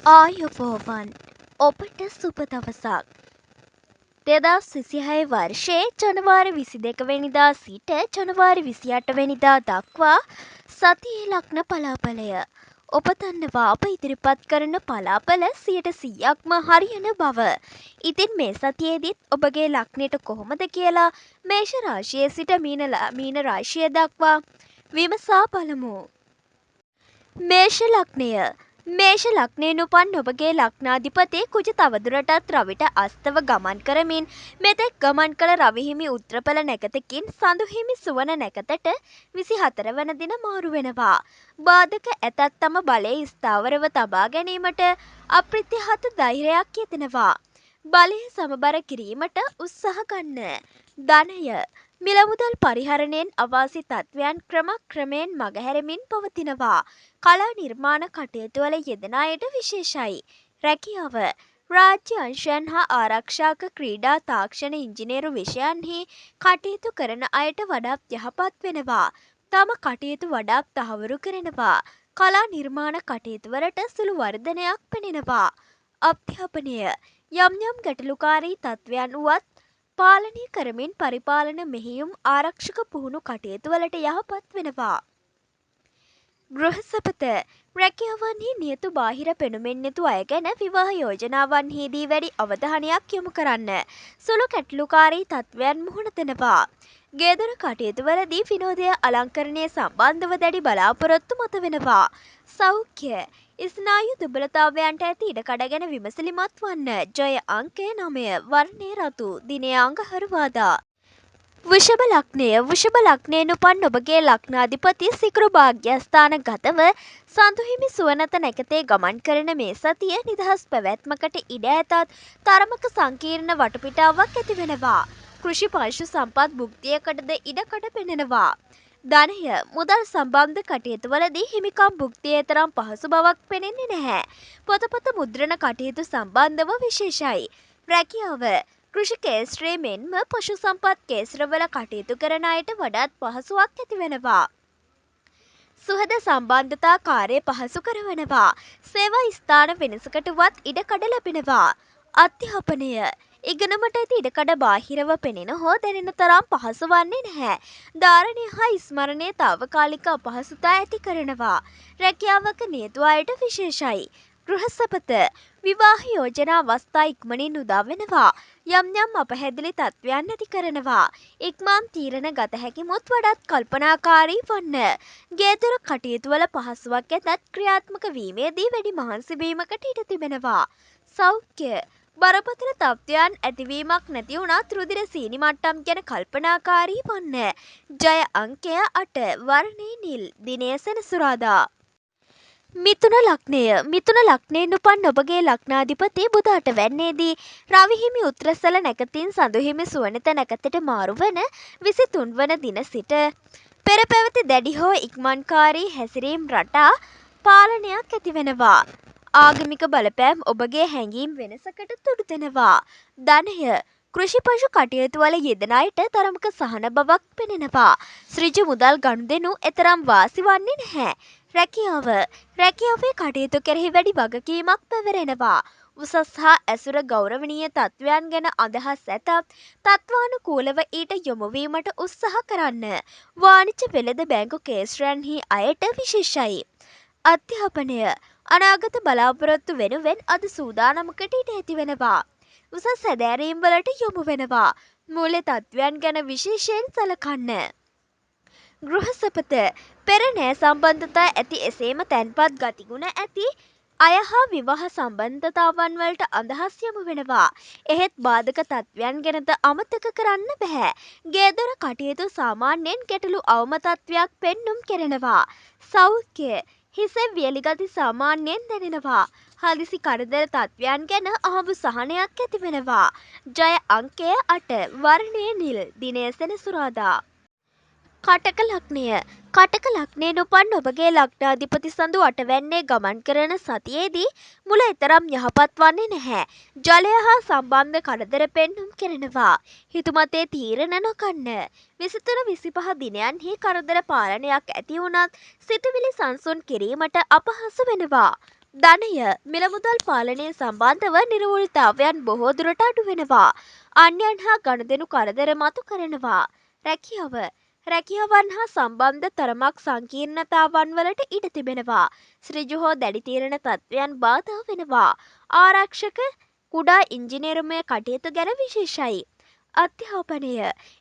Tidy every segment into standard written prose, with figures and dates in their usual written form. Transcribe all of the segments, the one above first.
ආයුබෝවන් ඔබට සුබ දවසක්. 2026 වර්ෂයේ ජනවාරි 22 වෙනිදා සිට ජනවාරි 28 වෙනිදා දක්වා සතියේ ලග්න පලාපලය. ඔබ දන්නවා අප ඉදිරිපත් කරන පලාපල 100%ක්ම හරියන බව. ඉතින් මේ සතියේදීත් ඔබගේ ලග්නයට කොහොමද කියලා මේෂ රාශියේ සිට මීන රාශිය දක්වා විමසා බලමු. මේෂ ලග්නය. මේෂ ලග්නයෙන් උපන් ඔබගේ ලග්නාධිපති කුජ තවදුරටත් රවිට අස්තව ගමන් කරමින් මෙතෙක් ගමන් කළ රවිහිමි උත්‍රපල නැකතකින් සඳුහිමි සුවන නැකතට 24 වන දින මාරු වෙනවා. බාධක ඇතත් තම බලය ස්ථාවරව තබා ගැනීමට අප්‍රත්‍යහත ධෛර්යයක් යෙදෙනවා. බලය සමබර කිරීමට උත්සාහ ගන්න. ධනය. මිලමුදල් පරිහරණයෙන් අවාසි තත්ත්වයන් ක්‍රමක්‍රමයෙන් මගහැරමින් පවතිනවා. කලා නිර්මාණ කටයුතු වල යෙදෙන අයට විශේෂයි. රැකියාව. රාජ්‍ය අංශයන් හා ආරක්ෂක ක්‍රීඩා තාක්ෂණ ඉංජිනේරු විෂයන්හි කටයුතු කරන අයට වඩාත් යහපත් වෙනවා. තම කටයුතු වඩාත් තහවුරු කරනවා. කලා නිර්මාණ කටයුතු වලට සුළු වර්ධනයක් පෙනෙනවා. අධ්‍යාපනය. යම් යම් ගැටලුකාරී තත්ත්වයන් වුවත් පාලනය කරමින් පරිපාලන මෙහෙයුම් ආරක්ෂක පුහුණු කටයුතු වලට යහපත් වෙනවා. ගෘහසපත. රැකියාවන්හි නියතු බාහිර පෙනුමෙන් යුතු අය ගැන විවාහ යෝජනාවන්හිදී වැඩි අවධානයක් යොමු කරන්න. සුළු ගැටලුකාරී තත්ත්වයන් මුහුණ දෙනවා. ගේදොර කටයුතු වලදී විනෝදය අලංකරණය සම්බන්ධව දැඩි බලාපොරොත්තු මත වෙනවා. සෞඛ්‍ය. ස්නායු දුබලතාවයන්ට ඇති ඉඩකඩ ගැන විමසිලිමත් වන්න. ජය අංකය 9. වර්ණය රතු. දිනය අඟහරුවාදා. වෘෂභ ලග්නය. වෘෂභ ලග්නයෙන් උපන් ඔබගේ ලග්නාධිපති සිකුරු භාග්‍යස්ථාන ගතව සඳුහිමි සුවනත නැකතේ ගමන් කරන මේ සතිය නිදහස් පැවැත්මකට ඉඩ ඇතත් තරමක සංකීර්ණ වටපිටාවක් ඇති වෙනවා. කෘෂි පශු සම්පත් භුක්තියකටද ඉඩකඩ පෙනෙනවා. ධනය. මුදල් සම්බන්ධ කටයුතුවලදී හිමිකම් භුක්තිය තරම් පහසු බවක් පෙනෙන්නේ නැහැ. පොතපත මුද්‍රණ කටයුතු සම්බන්ධව විශේෂයි. රැකියාව. කෘෂි කේස්ත්‍රයේ මෙන්ම පශු සම්පත් කේස්ත්‍රවල කටයුතු කරන අයට වඩාත් පහසුවක් ඇති වෙනවා. සුහද සම්බන්ධතා කාර්ය පහසු කරවනවා. සේවා ස්ථාන වෙනසකටවත් ඉඩකඩ ලැබෙනවා. අධ්‍යාපනය. ඉගෙනමට ඇති ඉඩකඩ බාහිරව පෙනෙන හෝ දැනෙන තරම් පහසු වන්නේ නැහැ. ධාරණය හා ස්මරණය තාවකාලික අපහසුතා ඇති කරනවා. රැකියාවක නියතු අයට විශේෂයි. ගෘහසපත. විවාහ යෝජනා අවස්ථා ඉක්මනින් උදා වෙනවා. යම් යම් අපැහැදිලි තත්ත්වයන් ඇති කරනවා. ඉක්මන් තීරණ ගත හැකි මුත් වඩාත් කල්පනාකාරී වන්න. ගේදොර කටයුතු වල පහසුවක් ඇතත් ක්‍රියාත්මක වීමේදී වැඩි මහන්සි වීමකට ඉඩ තිබෙනවා. සෞඛ්‍ය. බරපතල තත්ත්වයන් ඇතිවීමක් නැති වුණත් රුධිර සීනි මට්ටම් ගැන කල්පනාකාරී වන්න. ජය අංකය 8. වර්ණය නිල්. දිනය සෙනසුරාදා. මිථුන ලග්නය. මිථුන ලග්නයෙන් උපන් ඔබගේ ලග්නාධිපති බුධ 8 වැන්නේදී රවිහිමි උත්‍රසල නැකතින් සඳුහිමි සුවනිත නැකතට මාරු වන 23 වන දින සිට පෙර පැවති දැඩි හෝ ඉක්මන්කාරී හැසිරීම් රටා පාලනයක් ඇති වෙනවා. ආගමික බලපෑම් ඔබගේ හැඟීම් වෙනසකට තුඩු දෙනවා. ධනය. කෘෂි පශු කටයුතු වල යෙදෙන අයට තරමක සහන බවක් පෙනෙනවා. ඍජු මුදල් ගනුදෙනු එතරම් වාසි වන්නේ නැහැ. රැකියාව. රැකියාවේ කටයුතු කෙරෙහි වැඩි වගකීමක් පැවරෙනවා. උසස් හා ඇසුර ගෞරවනීය තත්ත්වයන් ගැන අදහස් ඇතත් තත්වානුකූලව ඊට යොමුවීමට උත්සාහ කරන්න. වාණිජ්‍ය වෙළඳ බැංකු කේස්ත්‍රයන්හි අයට විශේෂයි. අධ්‍යාපනය. අනාගත බලාපොරොත්තු වෙනුවෙන් අද සූදානමකට ඉඩ ඇති වෙනවා. උසස් හැදෑරීම් වලට යොමු වෙනවා. මූල්‍ය තත්ත්වයන් ගැන විශේෂයෙන් සලකන්න. ගෘහසපත. පෙර නෑ සම්බන්ධතා ඇති එසේම තැන්පත් ගතිගුණ ඇති අය හා විවාහ සම්බන්ධතාවන් වලට අදහස් යොමු වෙනවා. එහෙත් බාධක තත්ත්වයන් ගැනද අමතක කරන්න බෑ. ගේදොර කටයුතු සාමාන්‍යයෙන් ගැටලු අවම තත්ත්වයක් පෙන්නුම් කෙරෙනවා. සෞඛ්‍ය. හිසේ වියලි ගති සාමාන්‍යයෙන් දැනෙනවා. හදිසි කරදර තත්ත්වයන් ගැන අහඹු සහනයක් ඇති වෙනවා. ජය අංකය 8. වර්ණය නිල්. දිනය සෙනසුරාදා. කටක ලග්නය. කටක ලග්නයෙන් උපන් ඔබගේ ලග්නාධිපති සඳු 8 වැන්නේ ගමන් කරන සතියේදී මුල එතරම් යහපත් වන්නේ නැහැ. ජලය හා සම්බන්ධ කරදර පෙන්නුම් කෙරෙනවා. හිතුමතේ තීරණ නොගන්න. 23 25 දිනයන්හි කරදර පාලනයක් ඇති වුණත් සිතුවිලි සංසුන් කිරීමට අපහසු වෙනවා. ධනය මිල මුදල් පාලනය සම්බන්ධව නිර්වෘතතාවයන් බොහෝ දුරට අඩු වෙනවා. අන්‍යයන් හා ගනුදෙනු කරදර මතු කරනවා. රැකියාව රැකියාවන් හා සම්බන්ධ තරමක් සංකීර්ණතාවන් වලට ඉඩ තිබෙනවා. ඍජු හෝ දැඩි තීරණ තත්ත්වයන් බාධා වෙනවා. ආරක්ෂක කුඩා ඉංජිනේරුමය කටයුතු ගැන විශේෂයි. අධ්‍යාපනය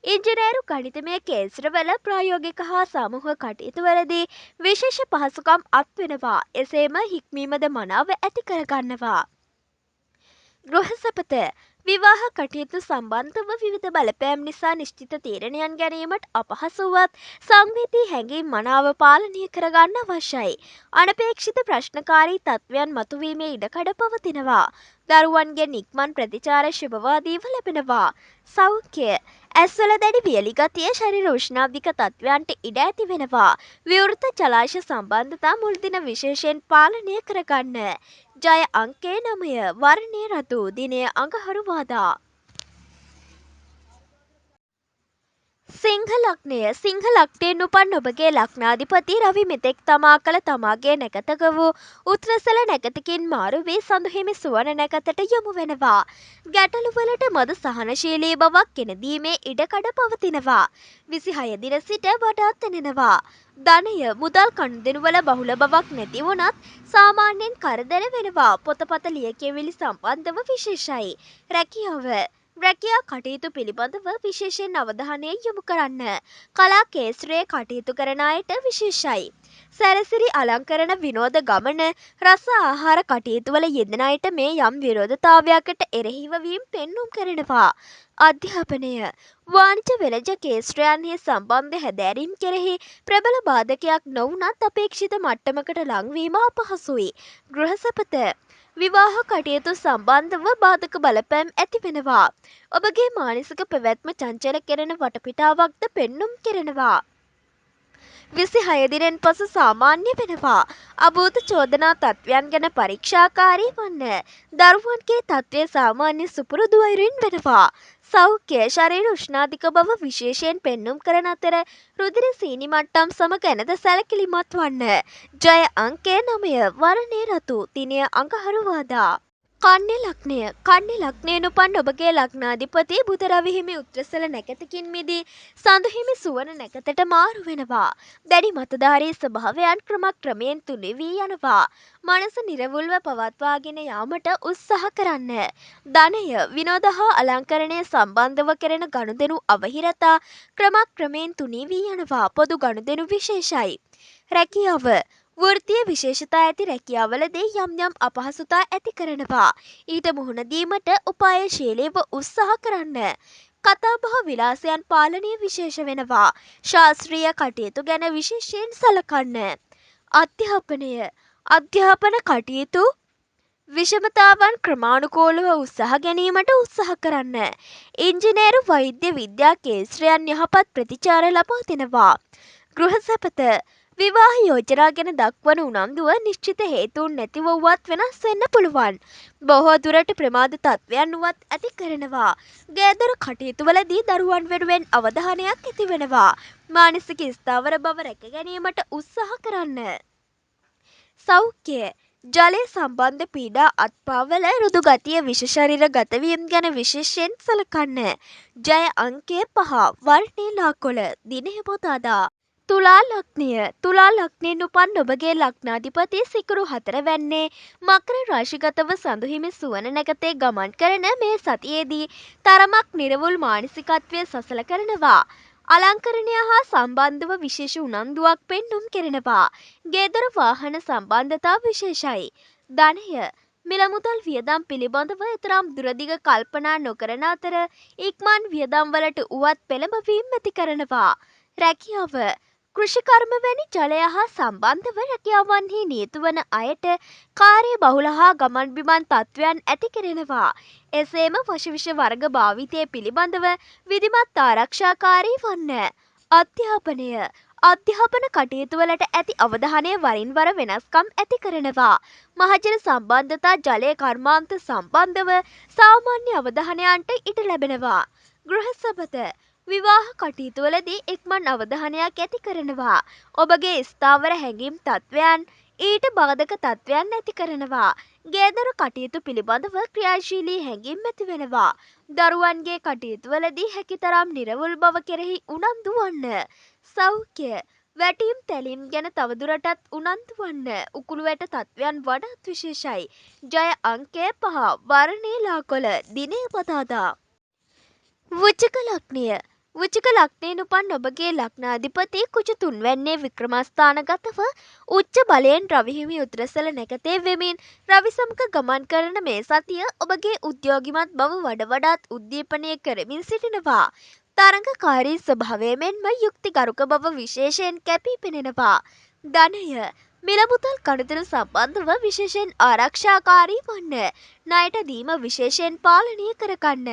ඉංජිනේරු ගණිතමය කේන්ද්‍රවල ප්‍රායෝගික හා සමූහ කටයුතුවලදී විශේෂ පහසුකම් අත්වෙනවා. එසේම හික්මීමද මනාව ඇති කරගන්නවා. ගෘහසපත විවාහ කටයුතු සම්බන්ධව විවිධ බලපෑම් නිසා නිශ්චිත තීරණයන් ගැනීමට අපහසු වුවත් සංවේදී හැඟීම් මනාව පාලනය කරගන්න අවශ්‍යයි. අනපේක්ෂිත ප්‍රශ්නකාරී තත්ත්වයන් මතුවීමේ ඉඩකඩ පවතිනවා. දරුවන්ගෙන් ඉක්මන් ප්‍රතිචාර ශුභවාදීව ලැබෙනවා. සෞඛ්‍ය ඇස්වල දැඩි වියලි ගතිය ශරීර උෂ්ණාධික තත්ත්වයන්ට ඉඩ ඇති වෙනවා. විවෘත ජලාශ සම්බන්ධතා මුල් දින විශේෂයෙන් පාලනය කරගන්න. ජය අංකය 9 වර්ණය රතු දිනය අඟහරුවාදා. සිංහ ලග්නයෙන් උපන් ඔබගේ ලග්නාධිපති රවි මෙතෙක් තමා කළ තමාගේ නැකතක වූ උත්‍රසල නැකතකින් මාරු වී සඳුහිමි සුවන නැකතට යොමු වෙනවා. ගැටලුවලට මද සහනශීලී බවක් ගෙනදීමේ ඉඩකඩ පවතිනවා. 26 දින සිට වඩාත් දැනෙනවා. ධනය මුදල් කණුදෙනුවල බහුල බවක් නැති වුණත් සාමාන්‍යයෙන් කරදර වෙනවා. පොතපත ලියකියවිලි සම්බන්ධව විශේෂයි. රැකියා කටයුතු පිළිබඳව විශේෂයෙන් අවධානය යොමු කරන්න. කලා කේස්ත්‍රයේ කටයුතු කරන අයට විශේෂයි. සැරසිරි අලංකරණ විනෝද ගමන රස ආහාර කටයුතුවල යෙදෙන අයට මේ යම් විරෝධතාවයකට එරෙහිව වීම පෙන්නුම් කරනවා. අධ්‍යාපනය වාණිජ වෙළඳ කේස්ත්‍රයන්හි සම්බන්ධ හැදෑරීම් කෙරෙහි ප්‍රබල බාධකයක් නොවුනත් අපේක්ෂිත මට්ටමකට ලංවීම අපහසුයි. ගෘහසපත විවාහ කටයුතු සම්බන්ධව බාධක බලපෑම් ඇති වෙනවා. ඔබගේ මානසික පැවැත්ම චංචල කෙරෙන වටපිටාවක්ද පෙන්නුම් කෙරෙනවා. 26 දිනෙන් පසු සාමාන්‍ය වෙනවා. අභූත චෝදනා තත්ත්වයන් ගැන පරීක්ෂාකාරී වන්න. දරුවන්ගේ තත්ත්වය සාමාන්‍ය සුපුරුදු අයුරින් වෙනවා. සෞඛ්‍ය ශරීර උෂ්ණාධික බව විශේෂයෙන් පෙන්නුම් කරන අතර රුධිර සීනි මට්ටම් සමග නැද සැලකිලිමත් වන්න. ජය අංකය 9 වර්ණය රතු දිනය අඟහරුවාදා. කන්‍ය ලග්නයෙන් උපන් ඔබගේ ලග්නාධිපති බුධ රවි හිමි උත්‍රසල නැකතකින් මිදී සඳු හිමි සුවන නැකතට මාරු වෙනවා. දැඩි මතධාරී ස්වභාවයන් ක්‍රමයෙන් තුනී වී යනවා. මනස නිරවුල්ව පවත්වාගෙන යාමට උත්සාහ කරන්න. ධනය විනෝද හා අලංකරණය සම්බන්ධව කෙරෙන ගනුදෙනු අවහිරතා ක්‍රමයෙන් තුනී වී යනවා. පොදු ගනුදෙනු විශේෂයි. රැකියාව වෘත්තීය විශේෂතා ඇති රැකියාවලදී යම් අපහසුතා ඇති කරනවා. ඊට මුහුණ දීමට උපායශීලීව උත්සාහ කරන්න. කතාබහ විලාසයන් පාලනය විශේෂ වෙනවා. ශාස්ත්‍රීය කටයුතු ගැන විශේෂයෙන් සලකන්න. අධ්‍යාපන කටයුතු විෂමතාවන් ක්‍රමානුකූලව උත්සාහ ගැනීමට උත්සාහ කරන්න. ඉංජිනේරු වෛද්‍ය විද්‍යා කේන්ද්‍රයන් යහපත් ප්‍රතිචාර ලබා දෙනවා. ගෘහසපත විවාහ යෝජනා ගැන දක්වන උනන්දුව නිශ්චිත හේතුන් නැතිව වුවත් වෙනස් වෙන්න පුළුවන්. බොහෝ දුරට ප්‍රමාද තත්ත්වයන් වුවත් ඇති කරනවා. ගේදර කටයුතුවලදී දරුවන් වෙනුවෙන් අවධානයක් ඇති වෙනවා. මානසික ස්ථාවර බව රැක ගැනීමට උත්සාහ කරන්න. සෞඛ්‍ය ජලය සම්බන්ධ පීඩා අත්පාවල රුදු ගතිය විෂ ශරීර ගතවීම ගැන විශේෂයෙන් සලකන්න. ජය අංකය 5 වර්ණය ලාකොළ දිනය පොතාදා. තුලා ලග්නයෙන් උපන් ඔබගේ ලග්නාධිපති සිකුරු 4 වැන්නේ මකර රාශිගතව සඳුහිමි සුවන නැකතේ ගමන් කරන මේ සතියේදී තරමක් නිරවුල් මානසිකත්වය සසල කරනවා. අලංකරණය හා සම්බන්ධව විශේෂ උනන්දුවක් පෙන්නුම් කෙරෙනවා. ගේදර වාහන සම්බන්ධතා විශේෂයි. ධනය මිල මුදල් වියදම් පිළිබඳව තරම් දුරදිග කල්පනා නොකරන අතර ඉක්මන් වියදම් වලට උවත් පෙළඹවීම ඇති කරනවා. රැකියාව කෘෂිකර්ම වැනි ජලය හා සම්බන්ධව රැකියාවන්හි නියුතු වන අයට කාර්ය බහුල හා ගමන් බිමන් තත්ත්වයන් ඇති කෙරෙනවා. එසේම වශවිෂ වර්ග භාවිතය පිළිබඳව විධිමත් ආරක්ෂාකාරී වන්න. අධ්‍යාපන කටයුතුවලට ඇති අවධානය වරින් වර වෙනස්කම් ඇති කරනවා. මහජන සම්බන්ධතා ජලය කර්මාන්ත සම්බන්ධව සාමාන්‍ය අවධානයන්ට ඉඩ ලැබෙනවා. ගෘහසපත විවාහ කටයුතුවලදී ඉක්මන් අවධානයක් ඇති කරනවා. ඔබගේ ස්ථාවර හැඟීම් තත්ත්වයන් ඊට බාධක තත්ත්වයන් ඇති කරනවා. ගේදොර කටයුතු පිළිබඳව ක්‍රියාශීලී හැඟීම් ඇති වෙනවා. දරුවන්ගේ කටයුතුවලදී හැකිතරම් නිරවුල් බව කෙරෙහි උනන්දු වන්න. සෞඛ්‍ය වැටීම් තැලීම් ගැන තවදුරටත් උනන්දු වන්න. උකුළු වැට තත්ත්වයන් වඩාත් විශේෂයි. ජය අංකය 5 වර්ණයේ ලාකොළ දිනය පතාදා. වෘශ්චික ලග්නය වෘශ්චික ලග්නයෙන් උපන් ඔබගේ ලග්නාධිපති කුජ තුන්වැන්නේ වික්‍රමස්ථානගතව උච්ච බලයෙන් රවි හිමි උත්‍රසල නැකතේ වෙමින් රවි සමග ගමන් කරන මේ සතිය ඔබගේ උද්‍යෝගිමත් බව වඩාත් උද්දීපනය කරමින් සිටිනවා. තරඟකාරී ස්වභාවය මෙන්ම යුක්තිගරුක බව විශේෂයෙන් කැපී පෙනෙනවා. ධනය මිලමුදල් කඩතල සම්බන්ධව විශේෂයෙන් ආරක්ෂාකාරී වන්න. ණයට දීම විශේෂයෙන් පාලනය කරගන්න.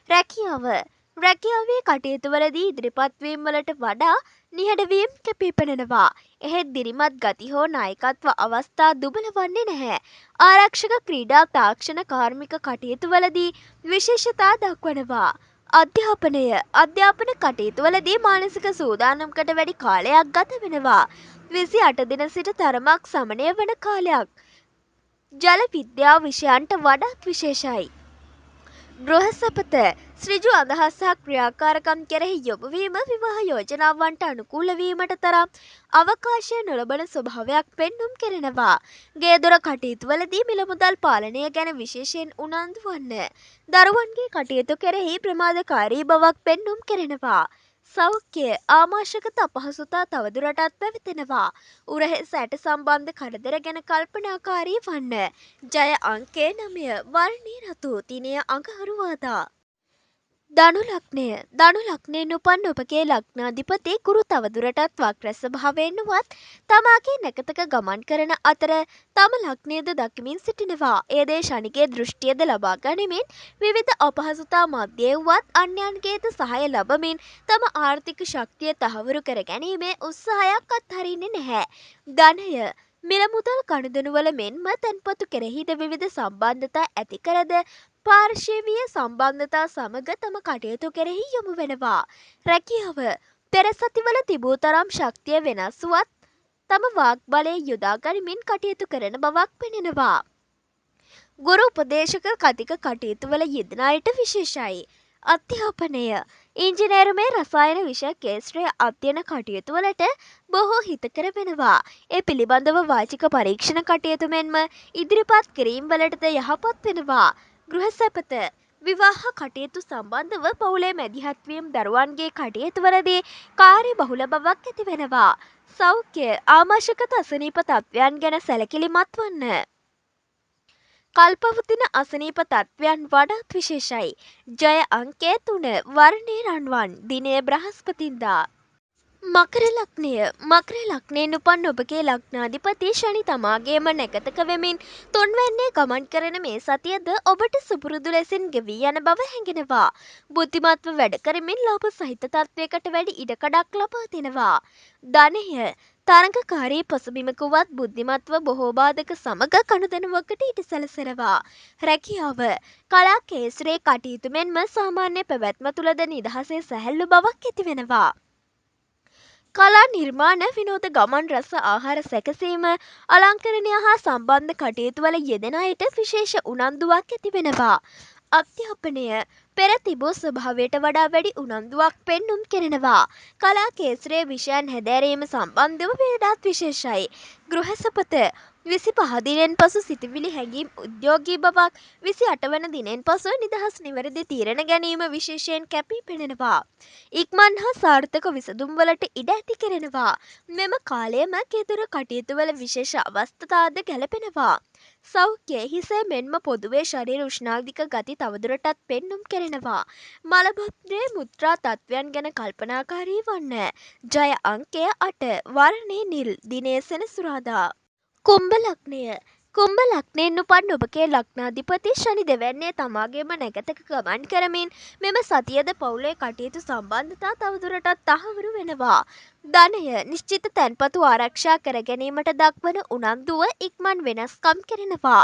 රැකියාවේ කටයුතුවලදී ඉදිරිපත්වීම් වලට වඩා නිහඬවීම් කැපී පෙනෙනවා. එහෙත් දිරිමත් ගති හෝ නායකත්ව අවස්ථා දුබල වන්නේ නැහැ. ආරක්ෂක ක්‍රීඩා තාක්ෂණ කාර්මික කටයුතුවලදී විශේෂතා දක්වනවා. අධ්‍යාපන කටයුතුවලදී මානසික සූදානම්කට වැඩි කාලයක් ගත වෙනවා. 28 දින සිට තරමක් සමනය වන කාලයක්. ජල විද්‍යා විෂයන්ට වඩාත් විශේෂයි. ගෘහ සපත ශ්‍රීජු අදහස් සහ ක්‍රියාකාරකම් කෙරෙහි යොමුවීම විවාහ යෝජනාවන්ට අනුකූල වීමට තරම් අවකාශය නොලබන ස්වභාවයක් පෙන්නුම් කෙරෙනවා. ගේදොර කටයුතුවලදී මිල මුදල් පාලනය ගැන විශේෂයෙන් උනන්දු වන්න. දරුවන්ගේ කටයුතු කෙරෙහි ප්‍රමාදකාරී බවක් පෙන්නුම් කෙරෙනවා. සෞඛ්‍ය ආමාශකත අපහසුතා තවදුරටත් පැවතෙනවා. උරහිස් ඇට සම්බන්ධ කරදර ගැන කල්පනාකාරී වන්න. ජය අංකය 9 වර්ණයේ රතු දිනය අඟහරුවාදා. ධනු ලග්නයෙන් උපන් ඔබගේ ලග්නාධිපති ගුරු තවදුරටත් වක්‍ර ස්වභාවයෙන් වුවත් තමාගේ නැකතක ගමන් කරන අතර තම ලග්නයද දකිමින් සිටිනවා. ඒ දේ ශනිගේ දෘෂ්ටියද ලබා ගනිමින් විවිධ අපහසුතා මැද්දේ වුවත් අන්‍යයන්ගේද සහාය ලබමින් තම ආර්ථික ශක්තිය තහවුරු කර ගැනීමේ උත්සාහයක් අත්හරින්නේ නැහැ. ධනය මිල මුදල් ගනුදෙනුවල මෙන්ම තැන්පතු කෙරෙහිද විවිධ සම්බන්ධතා ඇති කරද පාර්ශවීය සම්බන්ධතා සමග තම කටයුතු කෙරෙහි යොමු වෙනවා. රැකියාව පෙර සතිවල තිබූ තරම් ශක්තිය වෙනස් වුවත් තම වාග් බලය යොදා ගනිමින් කටයුතු කරන බවක් පෙනෙනවා. ගුරු උපදේශක කතික කටයුතුවල යෙදෙන අයට විශේෂයි. අධ්‍යාපනය ඉංජිනේරුමේ රසායන විෂය කේස්ත්‍රයේ අධ්‍යයන කටයුතුවලට බොහෝ හිතකර වෙනවා. ඒ පිළිබඳව වාචික පරීක්ෂණ කටයුතු මෙන්ම ඉදිරිපත් කිරීම් වලටද යහපත් වෙනවා. ගෘහ සැපත විවාහ කටයුතු සම්බන්ධව පවුලේ මැදිහත්වීම් දරුවන්ගේ කටයුතුවලදී කාර්ය බහුල බවක් ඇති වෙනවා. සෞඛ්‍ය ආමාශකත අසනීප තත්ත්වයන් ගැන සැලකිලිමත් වන්න. කල්පවතින අසනීප තත්ත්වයන් වඩාත් විශේෂයි. ජය අංකය 3 වර්ණයේ රන්වන් දිනය බ්‍රහස්පතින්දා. මකර ලග්නයෙන් උපන් ඔබගේ ලග්නාධිපති ශනි තමාගේම නැකතක වෙමින් තුන්වැන්නේ ගමන් කරන මේ සතියද ඔබට සුපුරුදු ලෙසින් ගෙවී යන බව හැඟෙනවා. බුද්ධිමත්ව වැඩ කරමින් ලාභ සහිත තත්වයකට වැඩි ඉඩකඩක් ලබා දෙනවා. ධනය තරඟකාරී පසුබිමක වුවත් බුද්ධිමත්ව බොහෝ බාධක සමග කණුදෙනුවකට ඉඩ සැලසෙනවා. රැකියාව කලා කේසරේ කටයුතු මෙන්ම සාමාන්‍ය පැවැත්ම තුළද නිදහසේ සැහැල්ලු බවක් ඇති වෙනවා. කලා නිර්මාණ විනෝද ගමන් රස ආහාර සැකසීම අලංකරණය හා සම්බන්ධ කටයුතුවල යෙදෙන අයට විශේෂ උනන්දුවක් ඇති වෙනවා. අධ්‍යාපනය පෙර තිබූ ස්වභාවයට වඩා වැඩි උනන්දුවක් පෙන්නුම් කෙරෙනවා. කලා කේසරයේ විෂයන් හැදෑරීම සම්බන්ධව වඩාත් විශේෂයි. ගෘහ සපත 25 දිනෙන් පසු සිතවිලි හැඟීම් උද්‍යෝගී බවක් 28 වන දිනෙන් පසු නිදහස් නිවැරදි තීරණ ගැනීම විශේෂයෙන් කැපී පෙනෙනවා. ඉක්මන් හා සාර්ථක විසඳුම්වලට ඉඩ ඇති කරනවා. මෙම කාලයම ගෙදර කටයුතුවල විශේෂ අවස්ථාද ගැලපෙනවා. සෞඛ්‍ය හිසේ මෙන්ම පොදුවේ ශරීර උෂ්ණාධික ගති තවදුරටත් පෙන්නුම් කෙරෙනවා. මලබත්‍රයේ මුත්‍රා තත්ත්වයන් ගැන කල්පනාකාරී වන්න. ජය අංකය 8 වර්ණයේ නිල් දිනය සෙනසුරාදා. කුම්භ ලග්නයෙන් උපන් ඔබගේ ලග්නාධිපති ශනි දෙවැන්නේ තමාගේම නැකතක ගමන් කරමින් මෙම සතියද පවුලේ කටයුතු සම්බන්ධතා තවදුරටත් තහවුරු වෙනවා. ධනය නිශ්චිත තැන්පතු ආරක්ෂා කර ගැනීමට දක්වන උනන්දුව ඉක්මන් වෙනස්කම් කෙරෙනවා.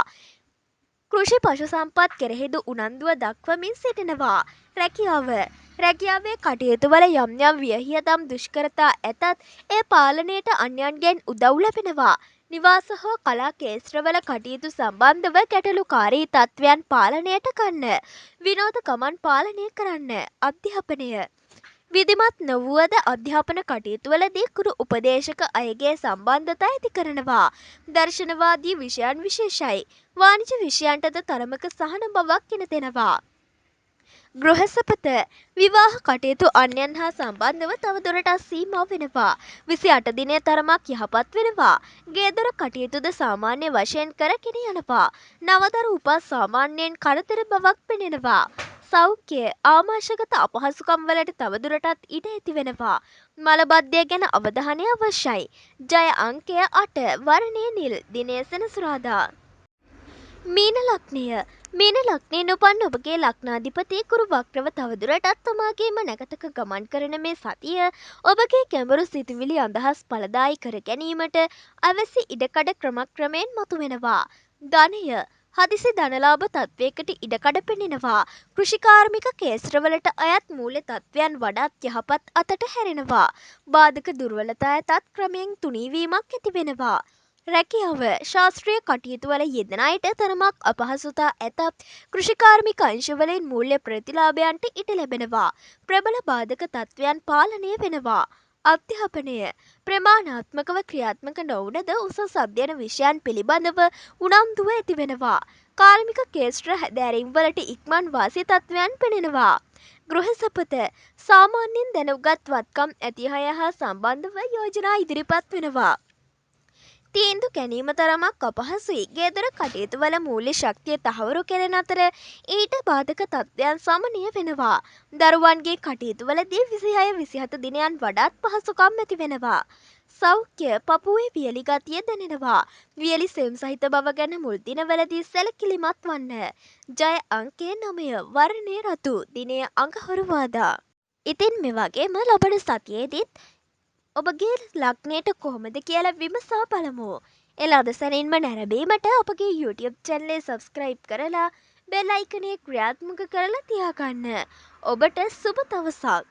කෘෂි පශු සම්පත් කෙරෙහිද උනන්දුව දක්වමින් සිටිනවා. රැකියාවේ කටයුතුවල යම් වියහියදම් දුෂ්කරතා ඇතත් ඒ පාලනයට අන්‍යයන්ගෙන් උදව් ලැබෙනවා. නිවාස හෝ කලා කේස්ත්‍රවල කටයුතු සම්බන්ධව ගැටලුකාරී තත්ත්වයන් පාලනයට ගන්න. විනෝද ගමන් පාලනය කරන්න. අධ්‍යාපනය විධිමත් නොවුවද අධ්‍යාපන කටයුතුවලදී කුරු උපදේශක අයගේ සම්බන්ධතා ඇති කරනවා. දර්ශනවාදී විෂයන් විශේෂයි. වාණිජ විෂයන්ටද තරමක සහන බවක් ගෙන දෙනවා. ගෘහසපත විවාහ කටයුතු අන්‍යයන් හා සම්බන්ධව තවදුරටත් සීමා වෙනවා. 28 දිනය තරමක් යහපත් වෙනවා. ගේදොර කටයුතුද සාමාන්‍ය වශයෙන් කරගෙන යනවා. නවදරු උපත් සාමාන්‍යයෙන් කරදර බවක් පෙනෙනවා. සෞඛ්‍ය ආමාශගත අපහසුකම් වලට තවදුරටත් ඉඩ ඇති වෙනවා. මලබද්ධය ගැන අවධානය අවශ්‍යයි. ජය අංකය 8 වර්ණය නිල් දිනය සෙනසුරාදා. මීන ලග්නය මීන ලග්නයෙන් උපන් ඔබගේ ලග්නාධිපති ගුරු වක්‍රව තවදුරටත් තමාගේම නැකතක ගමන් කරන මේ සතිය ඔබගේ ගැඹුරු සිතුවිලි අදහස් ඵලදායී කර ගැනීමට අවැසි ඉඩකඩ ක්‍රමක්‍රමයෙන් මතුවෙනවා. ධනය හදිසි ධනලාභ තත්වයකට ඉඩකඩ පෙනෙනවා. කෘෂිකාර්මික කේස්ත්‍රවලට අයත් මූල්‍ය තත්වයන් වඩාත් යහපත් අතට හැරෙනවා. බාධක දුර්වලතා ඇතත් ක්‍රමයෙන් තුනීවීමක් ඇති වෙනවා. රැකියාව ශාස්ත්‍රීය කටයුතු වල යෙදෙන අයට තරමක් අපහසුතා ඇතත් කෘෂිකාර්මික අංශවලින් මූල්‍ය ප්‍රතිලාභයන්ට ඉඩ ලැබෙනවා. ප්‍රබල බාධක තත්වයන් පාලනය වෙනවා. අධ්‍යාපනය ප්‍රමාණාත්මකව ක්‍රියාත්මක නොවුනද උසස් අධ්‍යයන විෂයන් පිළිබඳව උනන්දුව ඇති වෙනවා. කාර්මික කේස්ත්‍ර හැදෑරීම් වලට ඉක්මන් වාසි තත්වයන් පෙනෙනවා. ගෘහසපත සාමාන්‍යයෙන් දැනුගත් වත්කම් ඇති අය හා සම්බන්ධව යෝජනා ඉදිරිපත් වෙනවා. තීන්දු ගැනීම තරමක් අපහසුයි. ගෙදර කටයුතු වල මූල්‍ය ශක්තිය තහවුරු කෙරෙන අතර ඊට බාධක තත්ත්වයන් සමනය වෙනවා. දරුවන්ගේ කටයුතු වලදී 26 27 දිනයන් වඩාත් පහසුකම් ඇති වෙනවා. සෞඛ්‍ය පපුවේ වියලි ගතිය දැනෙනවා. වියලි සෙම් සහිත බව ගැන මුල් දිනවලදී සැලකිලිමත් වන්න. ජය අංකය 9 වර්ණය රතු දිනය අඟහරුවාදා. ඉතින් මේ වගේම ලබන සතියේදීත් ඔබගේ ලග්නයට කොහොමද කියලා විමසා බලමු. එල අද සැනින්ම නැරඹීමට අපගේ YouTube channel එක subscribe කරලා bell icon එක ක්‍රියාත්මක කරලා තියාගන්න. ඔබට සුබ දවසක්.